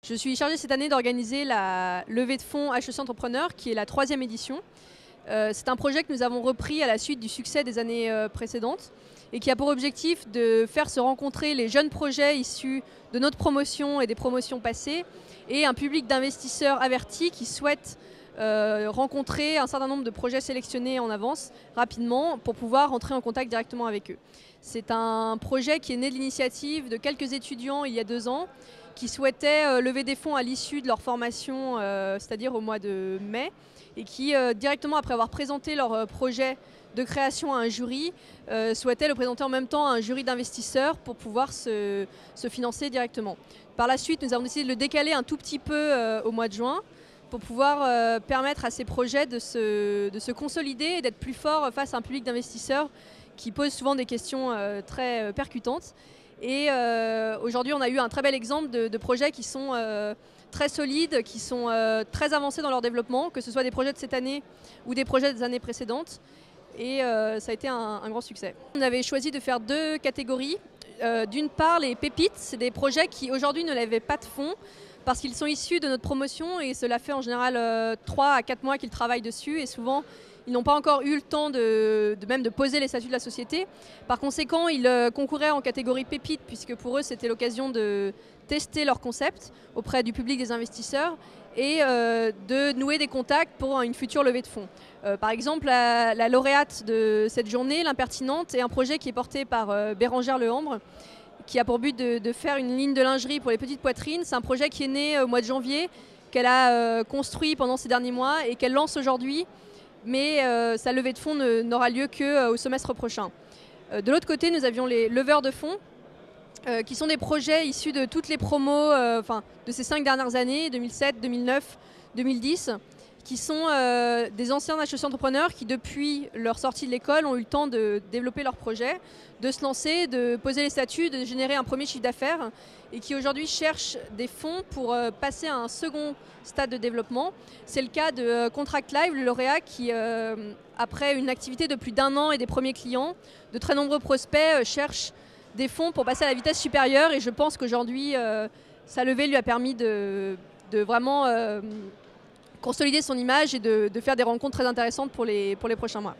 Je suis chargée cette année d'organiser la levée de fonds HEC Entrepreneur, qui est la 3e édition. C'est un projet que nous avons repris à la suite du succès des années précédentes et qui a pour objectif de faire se rencontrer les jeunes projets issus de notre promotion et des promotions passées et un public d'investisseurs avertis qui souhaitent rencontrer un certain nombre de projets sélectionnés en avance rapidement pour pouvoir entrer en contact directement avec eux. C'est un projet qui est né de l'initiative de quelques étudiants il y a 2 ans qui souhaitaient lever des fonds à l'issue de leur formation, c'est-à-dire au mois de mai, et qui, directement après avoir présenté leur projet de création à un jury, souhaitaient le présenter en même temps à un jury d'investisseurs pour pouvoir se financer directement. Par la suite, nous avons décidé de le décaler un tout petit peu au mois de juin pour pouvoir permettre à ces projets de se consolider et d'être plus forts face à un public d'investisseurs qui pose souvent des questions très percutantes. Et aujourd'hui, on a eu un très bel exemple de projets qui sont très solides, qui sont très avancés dans leur développement, que ce soit des projets de cette année ou des projets des années précédentes. Et ça a été un grand succès. On avait choisi de faire 2 catégories. D'une part, les pépites, c'est des projets qui aujourd'hui ne lèvent pas de fonds parce qu'ils sont issus de notre promotion et cela fait en général 3 à 4 mois qu'ils travaillent dessus et souvent ils n'ont pas encore eu le temps même de poser les statuts de la société. Par conséquent, ils concouraient en catégorie pépite puisque pour eux c'était l'occasion de tester leur concept auprès du public des investisseurs et de nouer des contacts pour une future levée de fonds. Par exemple, la lauréate de cette journée, l'Impertinente, est un projet qui est porté par Bérangère Lehambre, qui a pour but de faire une ligne de lingerie pour les petites poitrines. C'est un projet qui est né au mois de janvier, qu'elle a construit pendant ces derniers mois et qu'elle lance aujourd'hui, mais sa levée de fonds n'aura lieu qu'au semestre prochain. De l'autre côté, nous avions les leveurs de fonds, qui sont des projets issus de toutes les promos de ces 5 dernières années, 2007, 2009, 2010, qui sont des anciens HEC entrepreneurs qui, depuis leur sortie de l'école, ont eu le temps de développer leur projet, de se lancer, de poser les statuts, de générer un premier chiffre d'affaires et qui aujourd'hui cherchent des fonds pour passer à un second stade de développement. C'est le cas de Contract Live, le lauréat qui, après une activité de plus d'1 an et des premiers clients, de très nombreux prospects cherchent des fonds pour passer à la vitesse supérieure et je pense qu'aujourd'hui, sa levée lui a permis de vraiment consolider son image et de faire des rencontres très intéressantes pour les prochains mois.